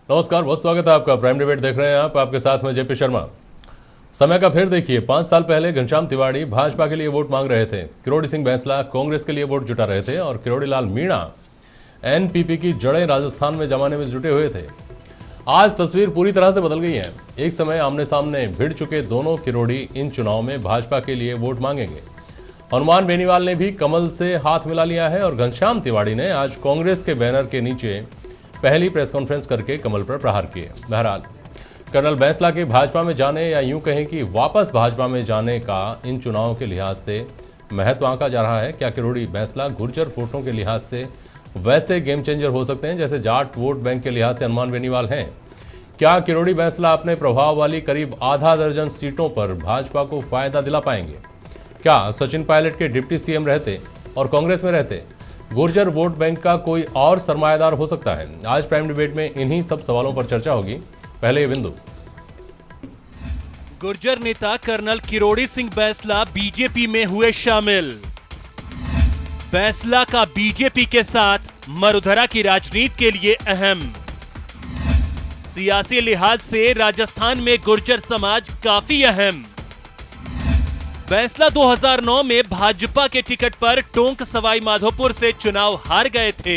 नमस्कार, बहुत स्वागत है आपका। प्राइम डिबेट देख रहे हैं आप, आपके साथ में जेपी शर्मा। समय का फिर देखिए, 5 साल पहले घनश्याम तिवाड़ी भाजपा के लिए वोट मांग रहे थे, किरोड़ी सिंह बैंसला कांग्रेस के लिए वोट जुटा रहे थे और किरोड़ी लाल मीणा एनपीपी की जड़ें राजस्थान में जमाने में जुटे हुए थे। आज तस्वीर पूरी तरह से बदल गई है। एक समय आमने सामने भिड़ चुके दोनों किरोड़ी इन चुनाव में भाजपा के लिए वोट मांगेंगे। हनुमान बेनीवाल ने भी कमल से हाथ मिला लिया है और घनश्याम तिवाड़ी ने आज कांग्रेस के बैनर के नीचे पहली प्रेस कॉन्फ्रेंस करके कमल पर प्रहार किए। बहरहाल कर्नल बैंसला के भाजपा में जाने या यूं कहें कि वापस भाजपा में जाने का इन चुनावों के लिहाज से महत्व आंका जा रहा है। क्या किरोड़ी बैंसला गुर्जर वोटों के लिहाज से वैसे गेम चेंजर हो सकते हैं जैसे जाट वोट बैंक के लिहाज से हनुमान बेनीवाल हैं? क्या किरोड़ी बैंसला अपने प्रभाव वाली करीब आधा दर्जन सीटों पर भाजपा को फायदा दिला पाएंगे? क्या सचिन पायलट के डिप्टी सीएम रहते और कांग्रेस में रहते गुर्जर वोट बैंक का कोई और सरमायादार हो सकता है? आज प्राइम डिबेट में इन्हीं सब सवालों पर चर्चा होगी। पहले ये बिंदु। गुर्जर नेता कर्नल किरोड़ी सिंह बैंसला बीजेपी में हुए शामिल। बैंसला का बीजेपी के साथ मरुधरा की राजनीति के लिए अहम। सियासी लिहाज से राजस्थान में गुर्जर समाज काफी अहम। बैंसला 2009 में भाजपा के टिकट पर टोंक सवाई माधोपुर से चुनाव हार गए थे।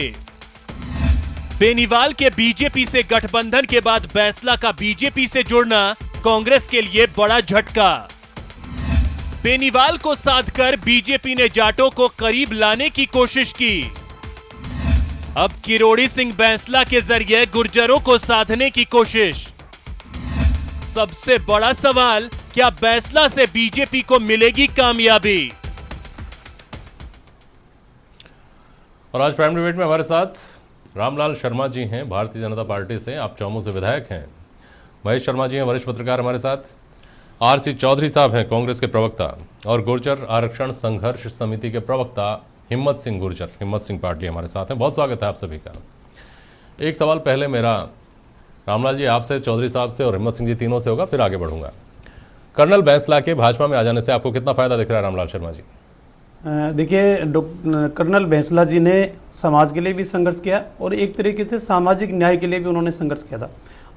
बेनीवाल के बीजेपी से गठबंधन के बाद बैंसला का बीजेपी से जुड़ना कांग्रेस के लिए बड़ा झटका। बेनीवाल को साधकर बीजेपी ने जाटों को करीब लाने की कोशिश की। अब किरोड़ी सिंह बैंसला के जरिए गुर्जरों को साधने की कोशिश। सबसे बड़ा सवाल, क्या बैंसला से बीजेपी को मिलेगी कामयाबी? और आज प्राइम डिबेट में हमारे साथ रामलाल शर्मा जी हैं, भारतीय जनता पार्टी से, आप चौमू से विधायक हैं। महेश शर्मा जी हैं, वरिष्ठ पत्रकार हमारे साथ। आरसी चौधरी साहब हैं, कांग्रेस के प्रवक्ता। और गुर्जर आरक्षण संघर्ष समिति के प्रवक्ता हिम्मत सिंह गुर्जर, हिम्मत सिंह पार्टी हमारे साथ हैं। बहुत स्वागत है आप सभी का। एक सवाल पहले मेरा रामलाल जी आपसे, चौधरी साहब से और हिम्मत सिंह जी, तीनों से होगा, फिर आगे बढ़ूंगा। कर्नल बैंसला के भाजपा में आ जाने से आपको कितना फायदा दिख रहा है रामलाल शर्मा जी? देखिए, कर्नल बैंसला जी ने समाज के लिए भी संघर्ष किया और एक तरीके से सामाजिक न्याय के लिए भी उन्होंने संघर्ष किया था।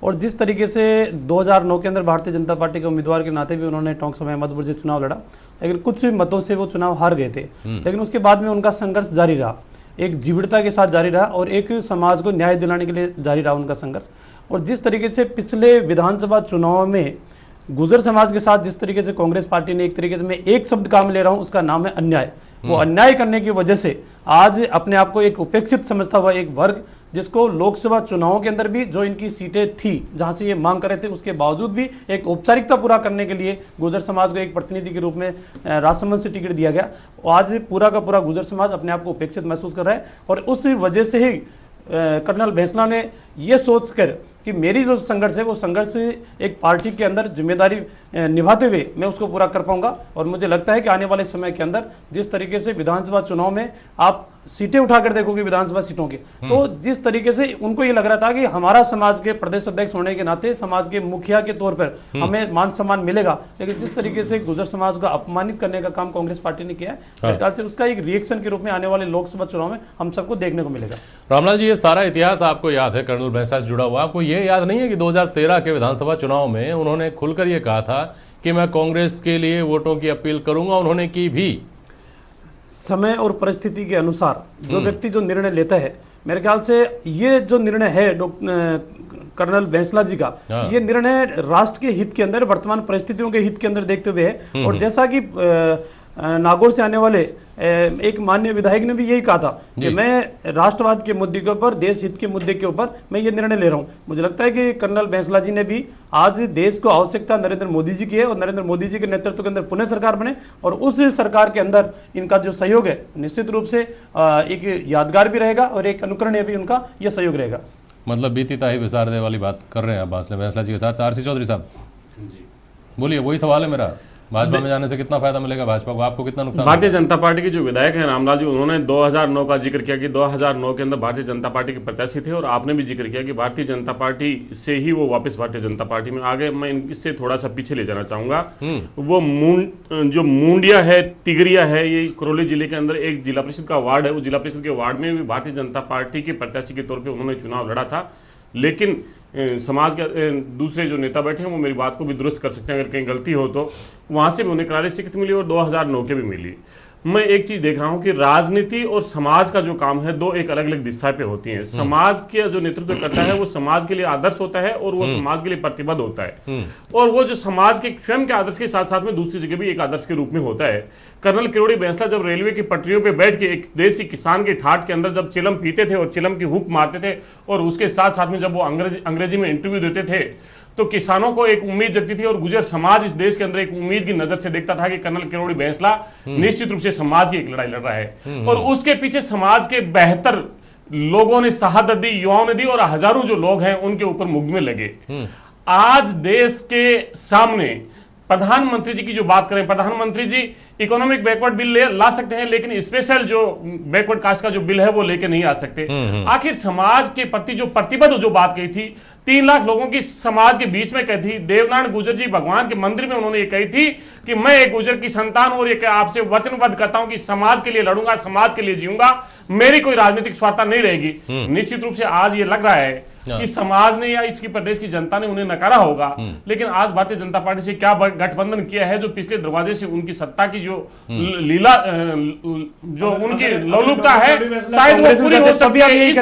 और जिस तरीके से 2009 के अंदर भारतीय जनता पार्टी के उम्मीदवार के नाते भी उन्होंने टोंक सवाई माधोपुर से चुनाव लड़ा, लेकिन कुछ मतों से वो चुनाव हार गए थे। लेकिन उसके बाद में उनका संघर्ष जारी रहा, एक जीवटता के साथ जारी रहा और एक समाज को न्याय दिलाने के लिए जारी रहा उनका संघर्ष। और जिस तरीके से पिछले विधानसभा चुनाव में गुर्जर समाज के साथ जिस तरीके से कांग्रेस पार्टी ने एक तरीके से, मैं एक शब्द काम ले रहा हूं, उसका नाम है अन्याय। वो अन्याय करने की वजह से आज अपने आप को एक उपेक्षित समझता हुआ एक वर्ग, जिसको लोकसभा चुनावों के अंदर भी जो इनकी सीटें थी जहां से ये मांग कर रहे थे, उसके बावजूद भी एक औपचारिकता पूरा करने के लिए गुर्जर समाज को एक प्रतिनिधि के रूप में राजसमंद से टिकट दिया गया। आज पूरा का पूरा गुर्जर समाज अपने आप को उपेक्षित महसूस कर रहा है। और उस वजह से ही कर्नल बैंसला ने ये सोचकर कि मेरी जो संघर्ष है वो संघर्ष एक पार्टी के अंदर जिम्मेदारी निभाते हुए मैं उसको पूरा कर पाऊंगा। और मुझे लगता है कि आने वाले समय के अंदर जिस तरीके से विधानसभा चुनाव में आप सीटें उठाकर देखोगे विधानसभा सीटों के, तो जिस तरीके से उनको ये लग रहा था कि हमारा समाज के प्रदेश अध्यक्ष होने के नाते समाज के मुखिया के तौर पर हमें मान सम्मान मिलेगा, लेकिन जिस तरीके से गुर्जर समाज को अपमानित करने का काम कांग्रेस पार्टी ने किया है, मेरे ख्याल से उसका एक रिएक्शन के रूप में आने वाले लोकसभा चुनाव में हम सबको देखने को मिलेगा। रामलाल जी, ये सारा इतिहास आपको याद है, कर्नल बैंसला से जुड़ा हुआ। आपको ये याद नहीं है कि 2013 के विधानसभा चुनाव में उन्होंने खुलकर ये कहा था कि मैं कांग्रेस के लिए वोटों की अपील करूंगा? उन्होंने की भी। समय और परिस्थिति के अनुसार जो व्यक्ति जो निर्णय लेता है, मेरे ख्याल से ये जो निर्णय है कर्नल बैंसला जी का, ये निर्णय राष्ट्र के हित के अंदर, वर्तमान परिस्थितियों के हित के अंदर देखते हुए है। और जैसा कि नागौर से आने वाले एक माननीय विधायक ने भी यही कहा था कि मैं राष्ट्रवाद के मुद्दे के ऊपर, देश हित के मुद्दे के ऊपर मैं ये निर्णय ले रहा हूं। मुझे लगता है कि कर्नल बैंसला जी ने भी, आज देश को आवश्यकता नरेंद्र मोदी जी की है और नरेंद्र मोदी जी के नेतृत्व के अंदर पुनः सरकार बने और उस सरकार के अंदर इनका जो सहयोग है निश्चित रूप से एक यादगार भी रहेगा और एक अनुकरणीय भी उनका यह सहयोग रहेगा। मतलब बीती ताही विसार दे वाली बात कर रहे हैं आप बैंसला जी के साथ। आरसी चौधरी साहब बोलिए, वही सवाल है मेरा, भाजपा में जाने से कितना फायदा मिलेगा भाजपा को, आपको कितना नुकसान? भारतीय जनता पार्टी के जो विधायक हैं रामलाल जी, उन्होंने 2009 का जिक्र किया कि 2009 के अंदर भारतीय जनता पार्टी के प्रत्याशी थे और आपने भी जिक्र किया कि भारतीय जनता पार्टी से ही वो वापस भारतीय जनता पार्टी में आ गए। मैं इससे थोड़ा सा पीछे ले जाना चाहूंगा। वो जो मुंडिया है, तिगरिया है, ये करौली जिले के अंदर एक जिला परिषद का वार्ड है। उस जिला परिषद के वार्ड में भी भारतीय जनता पार्टी के प्रत्याशी के तौर पर उन्होंने चुनाव लड़ा था, लेकिन समाज के दूसरे जो नेता बैठे हैं वो मेरी बात को भी दुरुस्त कर सकते हैं अगर कहीं गलती हो तो। वहां से भी उन्हें करारी शिकस्त मिली और 2009 के भी मिली। मैं एक चीज देख रहा हूं कि राजनीति और समाज का जो काम है दो एक अलग अलग दिशा पे होती हैं। समाज के जो नेतृत्व करता है वो समाज के लिए आदर्श होता है और वो समाज के लिए प्रतिबद्ध होता है, और वो जो समाज के स्वयं के आदर्श के साथ साथ में दूसरी जगह भी एक आदर्श के रूप में होता है। कर्नल किरोड़ी बैंसला जब रेलवे की पटरियों पे बैठ के एक देसी किसान के ठाट के अंदर जब चिलम पीते थे और चिलम की हुक मारते थे और उसके साथ साथ में जब वो अंग्रेजी में इंटरव्यू देते थे तो किसानों को एक उम्मीद जगती थी और गुजर समाज इस देश के अंदर एक उम्मीद की नजर से देखता था कि कर्नल किरोड़ी बैंसला निश्चित रूप से समाज की एक लड़ाई लड़ रहा है और उसके पीछे समाज के बेहतर लोगों ने शहादत दी, युवाओं ने दी और हजारों जो लोग हैं उनके ऊपर मुकदमे लगे। आज देश के सामने प्रधानमंत्री जी की जो बात करें, प्रधानमंत्री जी इकोनॉमिक बैकवर्ड बिल ला सकते हैं लेकिन स्पेशल जो बैकवर्ड कास्ट का जो बिल है वो लेके नहीं आ सकते। आखिर समाज के प्रति जो प्रतिबद्ध जो बात कही थी 3 लाख लोगों की समाज के बीच में कही थी, देवनारायण गुर्जर जी भगवान के मंदिर में उन्होंने ये कही थी कि मैं एक गुर्जर की संतान और एक आपसे वचनबद्ध करता हूं कि समाज के लिए लड़ूंगा, समाज के लिए जीऊंगा, मेरी कोई राजनीतिक स्वार्थता नहीं रहेगी। निश्चित रूप से आज ये लग रहा है कि समाज ने या इसकी प्रदेश की जनता ने उन्हें नकारा होगा, लेकिन आज भारतीय जनता पार्टी से क्या गठबंधन किया है जो पिछले दरवाजे से उनकी सत्ता की जो लीला जो उनकी लौलुपता है शायद वो पूरी हो सकती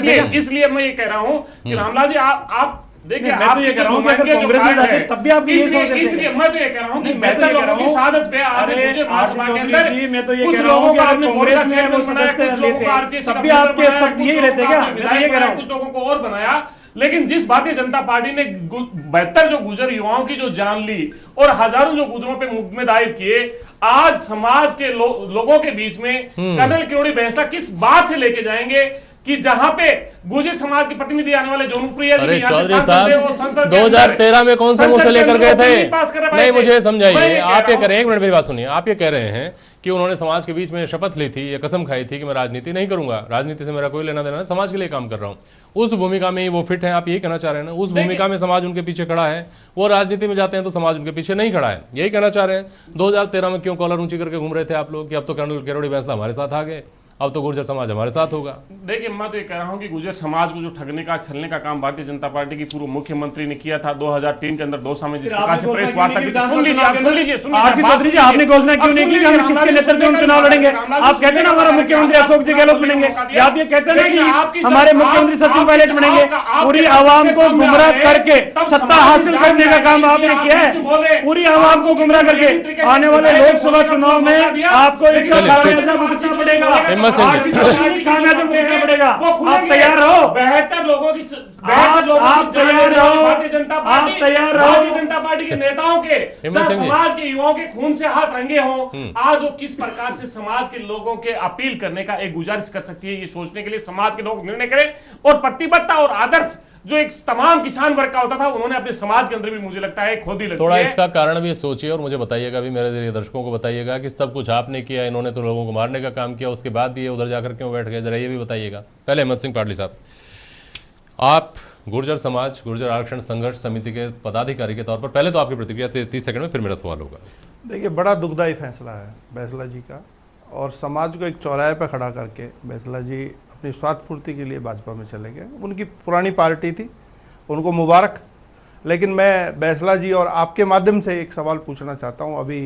है। इसलिए मैं ये कह रहा हूं कि रामलाल जी आप देखिए, मैं तो ये कह रहा हूं कि अगर कांग्रेस में जाते तब भी आप ये सोच रहे थे। इसलिए मैं तो ये कह रहा हूं कि बेहतर लोगों की शहादत पे आपने मुझे भाजपा के अंदर मैं तो ये कह रहा हूं कि अगर कांग्रेस में वो सदस्य लेते तब भी आपके शब्द यही रहते क्या? मैं तो ये कह रहा हूं कुछ लोगों को और बनाया, लेकिन जिस भारतीय जनता पार्टी ने 72 जो गुजर युवाओं की जो जान ली और हजारों जो गुजरों पे मुकदमे दायर किए, आज समाज के लोगों के बीच में कर्नल किरोड़ी बैंसला किस बात से लेके जाएंगे कि जहां पे गुर्जर समाज के प्रतिनिधि आने वाले जौनप्रिया जी चौधरी साहब 2013 में कौन से मुंह से लेकर गए थे? नहीं, मुझे समझाइए। आप ये कह रहे हैं, 1 मिनट मेरी बात सुनिए। आप ये कह रहे हैं कि उन्होंने समाज के बीच में शपथ ली थी, ये कसम खाई थी कि मैं राजनीति नहीं करूंगा, राजनीति से मेरा कोई लेना देना नहीं, समाज के लिए काम कर रहा हूं। उस भूमिका में वो फिट है, आप यही कहना चाह रहे हैं ना? उस भूमिका में समाज उनके पीछे खड़ा है, वो राजनीति में जाते हैं तो समाज उनके पीछे नहीं खड़ा है, यही कहना चाह रहे हैं। 2013 में क्यों कॉलर ऊंची करके घूम रहे थे आप लोग कि अब तो कर्नल किरोड़ी बैंसला हमारे साथ आ गए, अब तो गुर्जर समाज हमारे साथ होगा? देखिए, मैं तो ये कह रहा हूं कि गुर्जर समाज को जो ठगने का छलने का काम भारतीय जनता पार्टी की पूर्व मुख्यमंत्री ने किया था 2003 के अंदर दौसा में, जिस प्रकार से प्रेस वार्ता की। सुन लीजिए चौधरी जी, आपने घोषणा क्यों नहीं की कि हम किसके नेतृत्व में चुनाव लड़ेंगे? आप कहते हैं ना हमारा मुख्यमंत्री अशोक जी गहलोत बनेंगे, या आप ये कहते हैं ना कि हमारे मुख्यमंत्री सचिन पायलट बनेंगे? पूरी आवाम को गुमराह करके सत्ता हासिल करने का काम आपने किया है, पूरी आवाम को गुमराह करके। आने वाले लोकसभा चुनाव में आपको इसका खामियाजा भुगतना पड़ेगा, खामियाजा भुगतना पड़ेगा। आप तैयार रहो, बेहतर लोगों की आप तैयार रहो, भारतीय जनता पार्टी, तैयार रहो। भारतीय जनता पार्टी के नेताओं के समाज के युवाओं के खून से हाथ रंगे हों, आज वो किस प्रकार से समाज के लोगों के अपील करने का एक गुजारिश कर सकती है, ये सोचने के लिए समाज के लोग निर्णय करें। और प्रतिबद्धता और आदर्श जो एक तमाम किसान वर्ग का होता था, उन्होंने अपने समाज के अंदर भी मुझे लगता है खोदी लगती है। थोड़ा इसका कारण भी सोचिए और मुझे बताइएगा भी, मेरे जरिए दर्शकों को बताइएगा कि सब कुछ आपने किया, इन्होंने तो लोगों को मारने का काम किया, उसके बाद भी ये उधर जाकर क्यों बैठ गए, जरा ये भी बताइएगा। पहले अहमद सिंह पाटली साहब, आप गुर्जर समाज गुर्जर आरक्षण संघर्ष समिति के पदाधिकारी के तौर पर, पहले तो आपकी प्रतिक्रिया 30 सेकंड में, फिर मेरा सवाल होगा। देखिए, बड़ा दुखदायी फैसला है बैंसला जी का, और समाज को एक चौराहे पर खड़ा करके बैंसला जी अपनी स्वार्थ पूर्ति के लिए भाजपा में चले गए। उनकी पुरानी पार्टी थी, उनको मुबारक। लेकिन मैं बैंसला जी और आपके माध्यम से एक सवाल पूछना चाहता हूं। अभी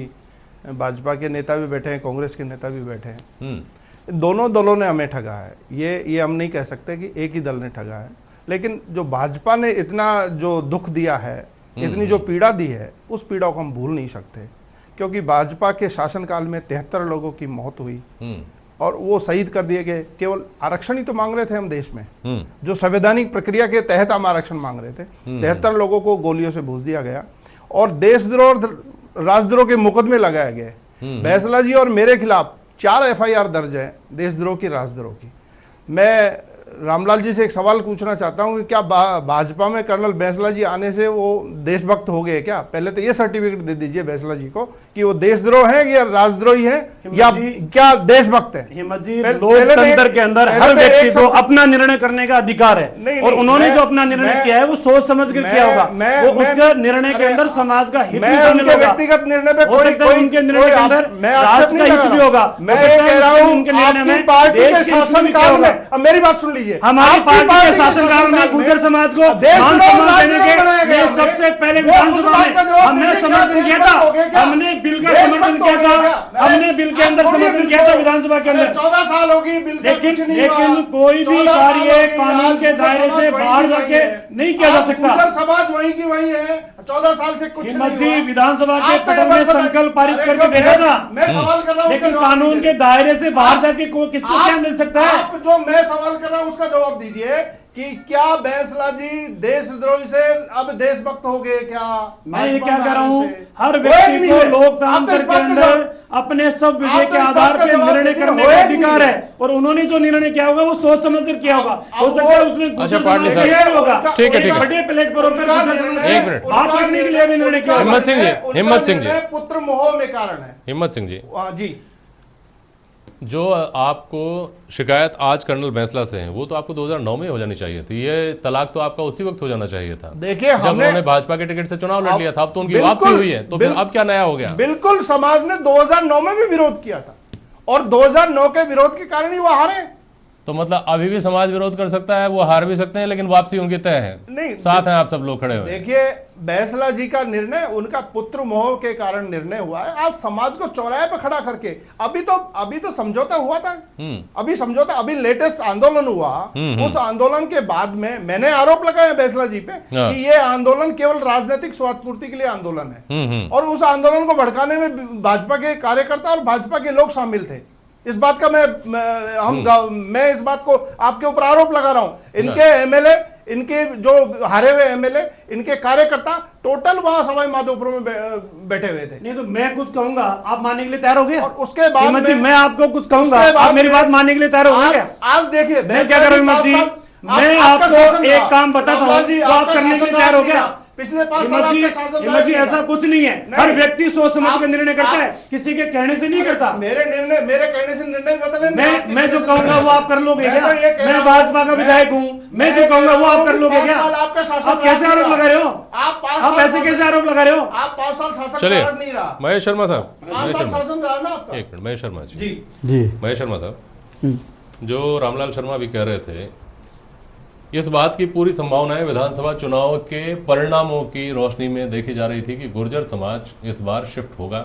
भाजपा के नेता भी बैठे हैं, कांग्रेस के नेता भी बैठे हैं, दोनों दलों ने हमें ठगा है। ये हम नहीं कह सकते कि एक ही दल ने ठगा है, लेकिन जो भाजपा ने इतना जो दुख दिया है, इतनी जो पीड़ा दी है, उस पीड़ा को हम भूल नहीं सकते। क्योंकि भाजपा के शासनकाल में 73 लोगों की मौत हुई और वो शहीद कर दिए गए। केवल आरक्षण ही तो मांग रहे थे हम देश में, जो संवैधानिक प्रक्रिया के तहत हम आरक्षण मांग रहे थे। 73 लोगों को गोलियों से भूस दिया गया और देशद्रोह और राजद्रोह के मुकदमे लगाए गए। बैंसला जी और मेरे खिलाफ 4 FIR दर्ज है, देशद्रोह की, राजद्रोह की। मैं रामलाल जी से एक सवाल पूछना चाहता हूं कि क्या भाजपा में कर्नल बैंसला जी आने से वो देशभक्त हो गए क्या? पहले तो ये सर्टिफिकेट दे दीजिए बैंसला जी को कि वो देशद्रोह है या राजद्रोही है या क्या देशभक्त है। हिम्मत जी, लोकतंत्र के अंदर हर व्यक्ति को अपना निर्णय करने का अधिकार है, और उन्होंने जो अपना निर्णय किया है वो सोच समझ कर किया होगा। वो उसके निर्णय के अंदर समाज का हित भी शामिल होगा। व्यक्तिगत निर्णय पे हो सकता है उनके निर्णय के अंदर राष्ट्र का हित भी होगा। मैं कह रहा हूं, आपकी पार्टी के शासनकाल में, मेरी बात सुन लीजिए, हमारी आपकी पार्टी के पार्टी शासनकाल में गुर्जर समाज को देश मान द्रोह सम्मान राज्य देने द्रोह बनाया के गया लिए हमें। सबसे पहले वो उस विधानसभा बात का में जवाब हमने दीजिए, समर्थन क्या किया देशभक्त हो गए था, क्या? हमने बिल का देशभक्त समर्थन हो किया गए था, क्या? हमने बिल के अंदर समर्थन किया था विधानसभा के अंदर। 14 साल होगी बिल का कुछ नहीं हुआ। लेकिन कोई भी 14 साल कार्य होगी, कानून आज के गुर्जर दायरे समाज से वहीं बाहर की वहीं जाके है। नहीं किया जा आज सकता। गुर्जर समाज वहीं की वहीं है, 14 साल से कुछ हिम्मत नहीं जी, हुआ। विधानसभा के आप तो ये पटल में मत बताइए। संकल्प पारित अरे करके जो भेजा था, मैं सवाल कर रहा हूँ लेकिन उसका जवाब कानून दीजिए। के दायरे से बाहर जाके किसको क्या मिल सकता है? आप जो मैं सवाल कर रहा हूं उसका जवाब दीजिए कि क्या बैंसला जी देशद्रोही से अब देशभक्त हो गए क्या? मैं ये भाजपा क्या में कह रहा आने हूँ, से? हर हुए व्यक्ति नहीं को है। आप तो लोकतंत्र इस के बात का अंदर जवाब- अपने सब आप विवेक तो के इस आधार बात का पे जवाब निर्णय दीजिए, करने हुए का नहीं अधिकार है। है, और उन्होंने जो निर्णय किया होगा वो सोच समझ कर किया होगा। हो अब सकता है वो- उसमें अच्छा, गुर्जर पाटली समाज साहब। का नहीं होगा, ठीक है, ठीक है। बड़े प्लेट पर होकर उनका गुर्जर समाज निर्णय- एक मिनट। बात रखने के लिए भी निर्णय किया उनका होगा। हिम्मत सिंह जी, उनका हिम्मत सिंह जी। निर्णय पुत्र मोह में कारण है। हिम्मत सिंह जी, जी, जो आपको शिकायत आज कर्नल बैंसला से है वो तो आपको 2009 में हो जानी चाहिए थी। ये तलाक तो आपका उसी वक्त हो जाना चाहिए था देखिए जब हमने उन्होंने भाजपा के टिकट से चुनाव लड़ लिया था। अब तो उनकी बिल्कुल, वापसी हुई है, तो फिर बिल्कुल। अब क्या नया हो गया? बिल्कुल, समाज ने 2009 में भी विरोध किया था और 2009 के विरोध के कारण ही वो हारे। तो मतलब अभी भी समाज विरोध कर सकता है, वो हार भी सकते हैं, लेकिन वापसी उनकी तय है। नहीं, साथ हैं आप सब लोग खड़े हुए। देखिए बैंसला जी का निर्णय उनका पुत्र मोह के कारण निर्णय हुआ है। आज समाज को चौराहे पे खड़ा करके अभी तो समझौता हुआ था। अभी लेटेस्ट आंदोलन हुआ। उस आंदोलन के बाद में मैंने आरोप लगाया बैंसला जी पे हाँ। कि ये आंदोलन केवल राजनीतिक स्वार्थपूर्ति के लिए आंदोलन है और उस आंदोलन को भड़काने में भाजपा के कार्यकर्ता और भाजपा के लोग शामिल थे। इस बात का मैं इस बात को आपके ऊपर आरोप लगा रहा हूं। इनके एमएलए, इनके जो हारे हुए एमएलए, इनके कार्यकर्ता टोटल वहां सवाई माधोपुर में बैठे हुए थे। नहीं तो मैं कुछ कहूंगा, आप मानने के लिए तैयार हो गए? और उसके बाद हिम्मत जी, में- मैं आपको कुछ कहूंगा, उसके बाद आप मेरी में- बात मानने के लिए तैयार हो गए क्या? आज देखिए मैं क्या करूं हिम्मत जी, मैं आपको एक काम बताता हूं, तो आप करने के लिए तैयार हो गया? पिछले 5 साल हिम्मत जी, आपके शासन हिम्मत जी, में ऐसा कुछ नहीं है। नहीं। हर व्यक्ति सोच समझ आप- कर निर्णय करता आप- है, किसी के कहने से नहीं करता। मेरे कहने से निर्णय बदले मैं जो कहूंगा वो आप कर लोगे क्या? मैं भाजपा का विधायक हूँ, मैं जो कहूंगा वो आप कर लोगे क्या? आपका शासन आप कैसे आरोप लगा रहे हो? आप ऐसे कैसे आरोप लगा रहे हो? आप 5 साल शासन चलिए भारत नहीं रहा। महेश शर्मा साहब, 5 महेश साल शर्मा, शासन रहा ना आपका। एक मिनट महेश शर्मा जी। जी, जी महेश शर्मा साहब, जो रामलाल शर्मा भी कह रहे थे, इस बात की पूरी संभावनाएं विधानसभा चुनाव के परिणामों की रोशनी में देखी जा रही थी कि गुर्जर समाज इस बार शिफ्ट होगा,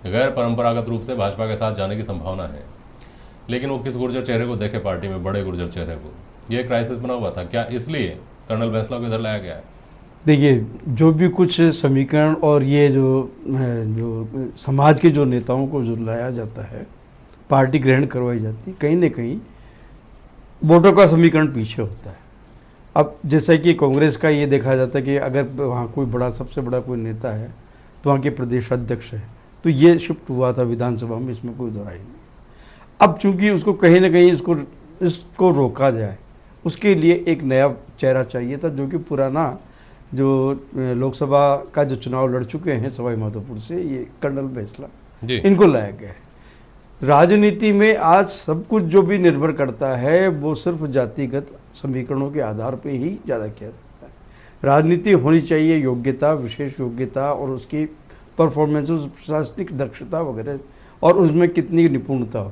गैर परंपरागत रूप से भाजपा के साथ जाने की संभावना है। लेकिन वो किस गुर्जर चेहरे को देखे पार्टी में, बड़े गुर्जर चेहरे को? ये क्राइसिस बना हुआ था क्या, इसलिए कर्नल बैंसला को इधर लाया गया है? देखिए, जो भी कुछ समीकरण और ये जो समाज के जो नेताओं को जो लाया जाता है, पार्टी ग्रहण करवाई जाती है, कहीं ना कहीं वोटों का समीकरण पीछे होता है। अब जैसा कि कांग्रेस का ये देखा जाता है कि अगर वहाँ कोई बड़ा, सबसे बड़ा कोई नेता है तो वहाँ के प्रदेश अध्यक्ष है, तो ये शिफ्ट हुआ था विधानसभा में, इसमें कोई दोहराई नहीं। अब चूंकि उसको कहीं ना कहीं इसको रोका जाए, उसके लिए एक नया चेहरा चाहिए था, जो कि पुराना जो लोकसभा का जो चुनाव लड़ चुके हैं सवाई माधोपुर से, ये कर्नल बैंसला, जी, इनको लाया गया है। राजनीति में आज सब कुछ जो भी निर्भर करता है वो सिर्फ जातिगत समीकरणों के आधार पे ही ज़्यादा किया जाता है। राजनीति होनी चाहिए योग्यता, विशेष योग्यता और उसकी परफॉर्मेंस, प्रशासनिक दक्षता वगैरह, और उसमें कितनी निपुणता हो।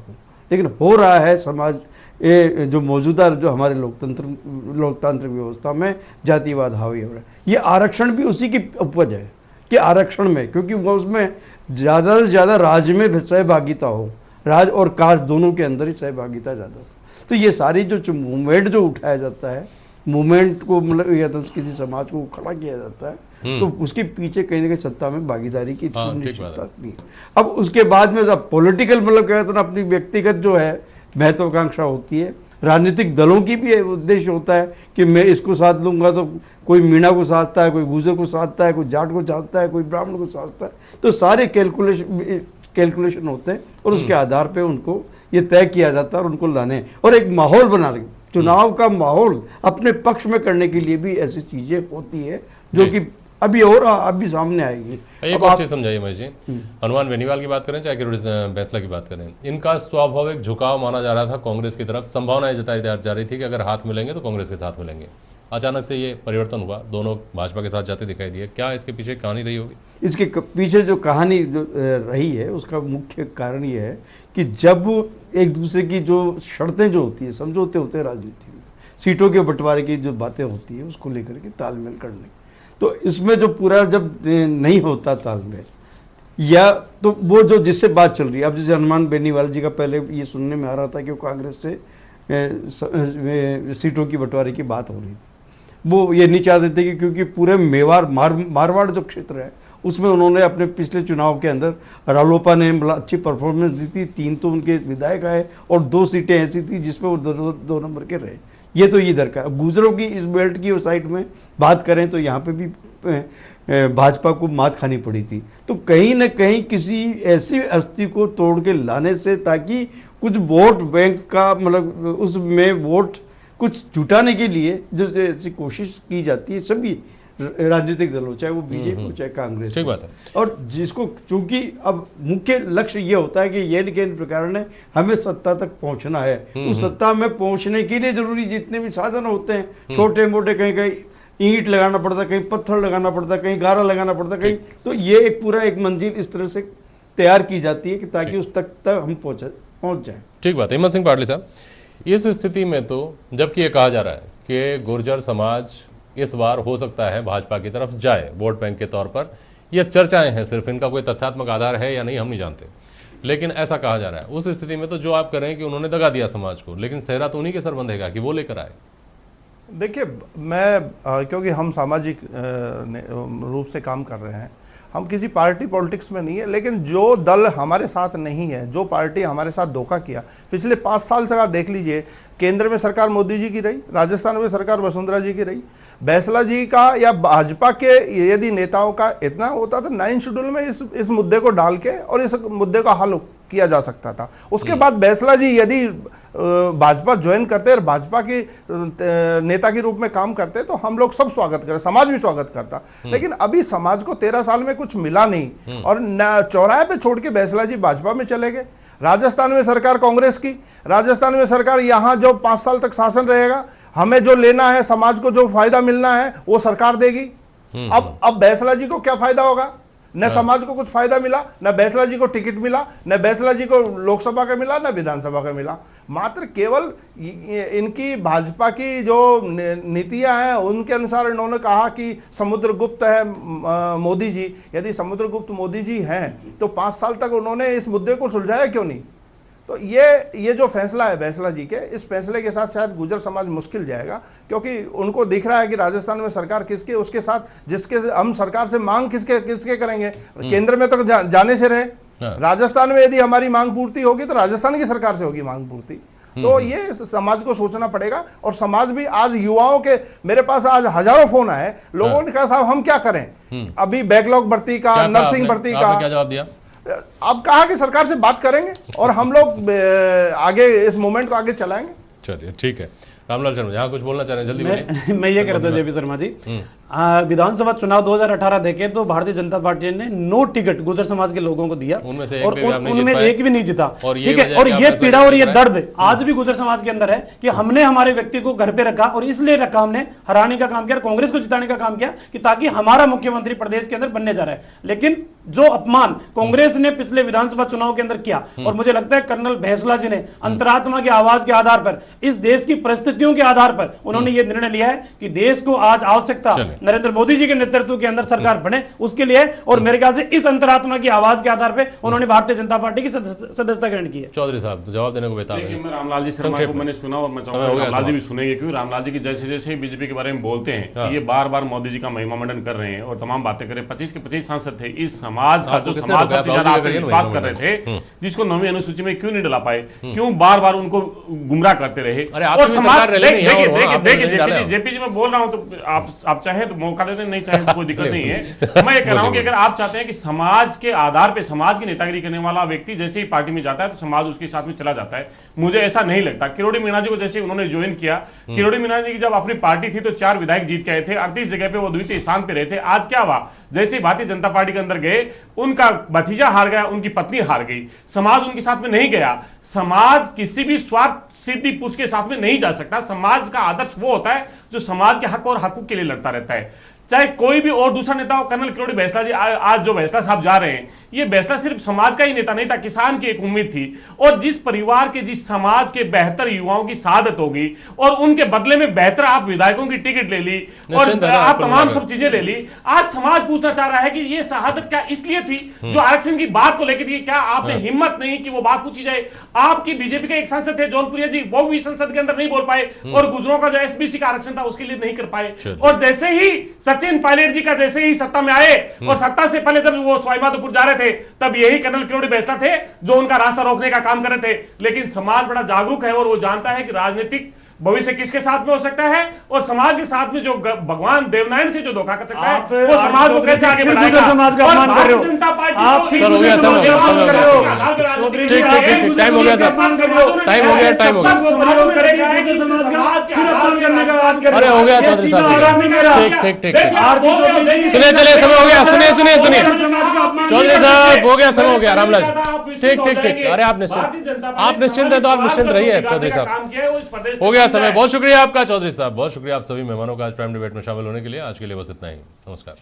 लेकिन हो रहा है समाज ये जो मौजूदा जो हमारे लोकतांत्रिक व्यवस्था में जातिवाद हावी हो रहा है। ये आरक्षण भी उसी की उपज है कि आरक्षण में, क्योंकि वो उसमें ज़्यादा से ज़्यादा राज्य में सहभागिता हो, राज और कास्ट दोनों के अंदर ही सहभागिता ज़्यादा हो। तो ये सारी जो मूवमेंट जो उठाया जाता है, मूवमेंट को मतलब या तो किसी समाज को खड़ा किया जाता है, तो उसके पीछे कहीं ना कहीं सत्ता में भागीदारी की सुनिश्चितता नहीं है। अब उसके बाद में जब पॉलिटिकल मतलब क्या कहते हैं अपनी व्यक्तिगत जो है महत्वाकांक्षा होती है, राजनीतिक दलों की भी उद्देश्य होता है कि मैं इसको साथ लूँगा तो कोई मीणा को साधता है, कोई गुर्जर को साधता है, कोई जाट को साधता है, कोई ब्राह्मण को साधता है। तो सारे कैलकुलेशन होते हैं और उसके आधार पे उनको ये तय किया जाता है और उनको लाने और एक माहौल बना रहे। चुनाव का माहौल अपने पक्ष में करने के लिए भी ऐसी चीज़ें होती है जो कि अभी और अभी सामने आएगी। एक और चीज समझाइए महेश जी, हनुमान बेनीवाल की बात करें चाहे किरोड़ी बैंसला की बात करें, इनका स्वाभाविक झुकाव माना जा रहा था कांग्रेस की तरफ, संभावनाएं जताई जा रही थी कि अगर हाथ मिलेंगे तो कांग्रेस के साथ मिलेंगे। अचानक से ये परिवर्तन हुआ, दोनों भाजपा के साथ जाते दिखाई दिए, क्या इसके पीछे कहानी रही होगी? इसके पीछे जो कहानी जो रही है उसका मुख्य कारण ये है कि जब एक दूसरे की जो शर्तें जो होती है, समझौते होते हैं राजनीति में, सीटों के बंटवारे की जो बातें होती है उसको लेकर के तालमेल करने, तो इसमें जो पूरा जब नहीं होता तालमेल, या तो वो जो जिससे बात चल रही है, अब जैसे हनुमान बेनीवाल जी का पहले ये सुनने में आ रहा था कि वो कांग्रेस से सीटों की बंटवारे की बात हो रही थी, वो ये नहीं चाहते थे कि क्योंकि पूरे मेवाड़ मारवाड़ जो क्षेत्र है उसमें उन्होंने अपने पिछले चुनाव के अंदर रालोपा ने अच्छी परफॉर्मेंस दी थी, 3 तो उनके विधायक आए और 2 सीटें ऐसी थी जिसमें वो दो नंबर के रहे। ये तो इधर का, गुजरों की इस बेल्ट की साइड में बात करें तो यहाँ पे भी भाजपा को मात खानी पड़ी थी। तो कहीं ना कहीं किसी ऐसी हस्ती को तोड़ के लाने से, ताकि कुछ वोट बैंक का मतलब उसमें वोट कुछ जुटाने के लिए जो ऐसी कोशिश की जाती है सभी राजनीतिक दलों, चाहे वो बीजेपी हो चाहे कांग्रेस, ठीक बात है। और जिसको चूंकि अब मुख्य लक्ष्य ये होता है कि ये केंद्र प्रकार ने हमें सत्ता तक पहुंचना है, उस सत्ता में पहुंचने के लिए जरूरी जितने भी साधन होते हैं, छोटे मोटे, कहीं कहीं ईंट लगाना पड़ता, कहीं पत्थर लगाना पड़ता, कहीं गारा लगाना पड़ता, कहीं, तो ये एक पूरा एक मंजिल इस तरह से तैयार की जाती है कि ताकि उस तक हम पहुंच जाए। ठीक बात है। हिम्मत सिंह पाटली साहब, इस स्थिति में तो जबकि ये कहा जा रहा है कि गुर्जर समाज इस बार हो सकता है भाजपा की तरफ जाए वोट बैंक के तौर पर, यह चर्चाएं हैं, सिर्फ इनका कोई तथ्यात्मक आधार है या नहीं हम नहीं जानते, लेकिन ऐसा कहा जा रहा है। उस स्थिति में तो जो आप कर रहे हैं कि उन्होंने दगा दिया समाज को, लेकिन सेहरा तो उन्हीं के सर बंधेगा कि वो लेकर आए। देखिए, मैं क्योंकि हम सामाजिक रूप से काम कर रहे हैं, हम किसी पार्टी पॉलिटिक्स में नहीं है, लेकिन जो दल हमारे साथ नहीं है, जो पार्टी हमारे साथ धोखा किया, पिछले 5 साल से आप देख लीजिए, केंद्र में सरकार मोदी जी की रही, राजस्थान में सरकार वसुंधरा जी की रही, बैंसला जी का या भाजपा के यदि नेताओं का इतना होता तो 9 शेड्यूल में इस मुद्दे को डाल के और इस मुद्दे का हल किया जा सकता था। उसके बाद बैंसला जी यदि भाजपा ज्वाइन करते और भाजपा के नेता के रूप में काम करते तो हम लोग सब स्वागत करें, समाज भी स्वागत करता। लेकिन अभी समाज को 13 साल में कुछ मिला नहीं और चौराहे पे छोड़ के बैंसला जी भाजपा में चले गए। राजस्थान में सरकार कांग्रेस की, राजस्थान में सरकार, यहाँ जो 5 साल तक शासन रहेगा, हमें जो लेना है, समाज को जो फायदा मिलना है वो सरकार देगी। अब बैंसला जी को क्या फायदा होगा? न समाज को कुछ फायदा मिला, न बैंसला जी को टिकट मिला, न बैंसला जी को लोकसभा का मिला, न विधानसभा का मिला। मात्र केवल इनकी भाजपा की जो नीतियां हैं उनके अनुसार इन्होंने कहा कि समुद्रगुप्त है मोदी जी। यदि समुद्रगुप्त मोदी जी हैं तो 5 साल तक उन्होंने इस मुद्दे को सुलझाया क्यों नहीं? तो ये जो फैसला है बैंसला जी के, इस फैसले के साथ शायद गुर्जर समाज मुश्किल जाएगा, क्योंकि उनको दिख रहा है कि राजस्थान में सरकार किसके, उसके साथ जिसके हम सरकार से मांग किसके करेंगे। केंद्र में तो जाने से रहे, राजस्थान में यदि हमारी मांग पूर्ति होगी तो राजस्थान की सरकार से होगी मांग पूर्ति। तो ये समाज को सोचना पड़ेगा। और समाज भी, आज युवाओं के, मेरे पास आज हजारों फोन आए, लोगों ने कहा साहब हम क्या करें, अभी बैकलॉग भर्ती का, नर्सिंग भर्ती का, क्या जवाब दिया? अब कहा कि सरकार से बात करेंगे और हम लोग आगे इस मूवमेंट को आगे चलाएंगे। चलिए ठीक है। रामलाल शर्मा, यहाँ कुछ बोलना चाह रहे हैं, जल्दी बोलिए। मैं ये कह रहा था जेपी शर्मा जी, विधानसभा चुनाव 2018 देखे तो भारतीय जनता पार्टी ने 9 टिकट गुर्जर समाज के लोगों को दिया, उनमें से और उनमें एक भी नहीं जीता। ठीक है, और ये पीड़ा और ये दर्द आज भी गुर्जर समाज के अंदर है कि हमने हमारे व्यक्ति को घर पे रखा और इसलिए रखा, हमने हराने का काम किया, कांग्रेस को जिताने का काम किया कि ताकि हमारा मुख्यमंत्री प्रदेश के अंदर बनने जा रहा है। लेकिन जो अपमान कांग्रेस ने पिछले विधानसभा चुनाव के अंदर किया, और मुझे लगता है कर्नल बैंसला जी ने अंतरात्मा की आवाज के आधार पर, इस देश की परिस्थितियों के आधार पर उन्होंने ये निर्णय लिया है कि देश को आज आवश्यकता नरेंद्र मोदी जी के नेतृत्व के अंदर सरकार बने उसके लिए। और मेरे ख्याल से इस अंतरात्मा की आवाज के आधार पर उन्होंने भारतीय जनता पार्टी की सदस्यता ग्रहण की है। चौधरी साहब तो जवाब देने को बेताब है। मैं रामलाल जी शर्मा को मैंने सुना और मैं चाहूंगा रामलाल जी भी सुनेंगे, क्योंकि रामलाल जी की जैसे जैसे बीजेपी के बारे में बोलते हैं कि ये बार बार मोदी जी का महिमा मंडन कर रहे हैं और तमाम बातें कर रहे हैं। 25 के 25 सांसद थे इस समाज का, जो समाज सबसे ज्यादा विश्वास कर रहे थे, जिसको 9वीं अनुसूची में क्यों नहीं डला पाए, क्यों बार बार उनको गुमराह करते रहे। और समाज, देखिए जेपी जी मैं बोल रहा हूं, तो आप चाहे तो मौका देते, नहीं चाहे तो कोई दिक्कत नहीं है। मैं ये कह रहा हूं कि अगर आप चाहते हैं कि समाज के आधार पे समाज की नेतागिरी करने वाला व्यक्ति जैसे ही पार्टी में जाता है तो समाज उसके साथ में चला जाता है, मुझे ऐसा नहीं लगता। किरोड़ी मीणा जी को जैसे उन्होंने ज्वाइन किया, किरोड़ी मीणा जी की जब अपनी पार्टी थी तो 4 विधायक जीत के आए थे, 38 जगह पे वो द्वितीय स्थान पे रहे थे। आज क्या हुआ, जैसे ही भारतीय जनता पार्टी के अंदर गए, उनका भतीजा हार गया, उनकी पत्नी हार गई, समाज उनके साथ में नहीं गया। समाज किसी भी स्वार्थ सीधी पुरुष के साथ में नहीं जा सकता। समाज का आदर्श वो होता है जो समाज के हक और हकूक के लिए लड़ता रहता है, चाहे कोई भी और दूसरा नेता हो। कर्नल किरोड़ी बैंसला जी आज जो बैंसला साहब जा रहे हैं, ये बैंसला सिर्फ समाज का ही नेता नहीं था, किसान की एक उम्मीद थी। और जिस परिवार के, जिस समाज के बेहतर युवाओं की शहादत होगी और उनके बदले में बेहतर आप विधायकों की टिकट ले ली और आप तमाम सब चीजें ले ली, आज समाज पूछना चाह रहा है कि ये शहादत क्या इसलिए थी जो आरक्षण की बात को लेकर थी? क्या आपने हिम्मत नहीं कि वो बात पूछी जाए? आपकी बीजेपी के एक सांसद थे जौनपुरिया जी, वो भी संसद के अंदर नहीं बोल पाए और गुजरों का जो एसबीसी का आरक्षण था उसके लिए नहीं कर पाए। और जैसे ही सचिन पायलट जी का जैसे ही सत्ता में आए और सत्ता से पहले जब वो सवाईमाधोपुर जा रहे थे, तब यही कर्नल किरोड़ी बैंसला थे जो उनका रास्ता रोकने का काम कर रहे थे। लेकिन समाज बड़ा जागरूक है और वो जानता है कि राजनीतिक भविष्य किसके साथ में हो सकता है और समाज के साथ में जो भगवान देवनारायण से जो धोखा कर सकता है वो समाज को कैसे आगे बढ़ाएगा। समाज का अपमान कर रहे हो जनता पार्टी आप, को सर, हो गया, समाज का अपमान कर रहे हो। ठीक, टाइम हो गया सर, टाइम हो गया, टाइम हो गया। अरे हो गया चौधरी साहब, ठीक ठीक सुनिए, चलिए समय हो गया, सुनिए सुनिए सुनिए चौधरी साहब, हो गया समय हो गया। रामलाल ठीक ठीक ठीक, अरे आप निश्चिंत है तो आप निश्चिंत रहिए चौधरी साहब, हो गया समय। बहुत शुक्रिया आपका चौधरी साहब, बहुत शुक्रिया आप सभी मेहमानों का आज प्राइम डिबेट में शामिल होने के लिए। आज के लिए बस इतना ही, नमस्कार।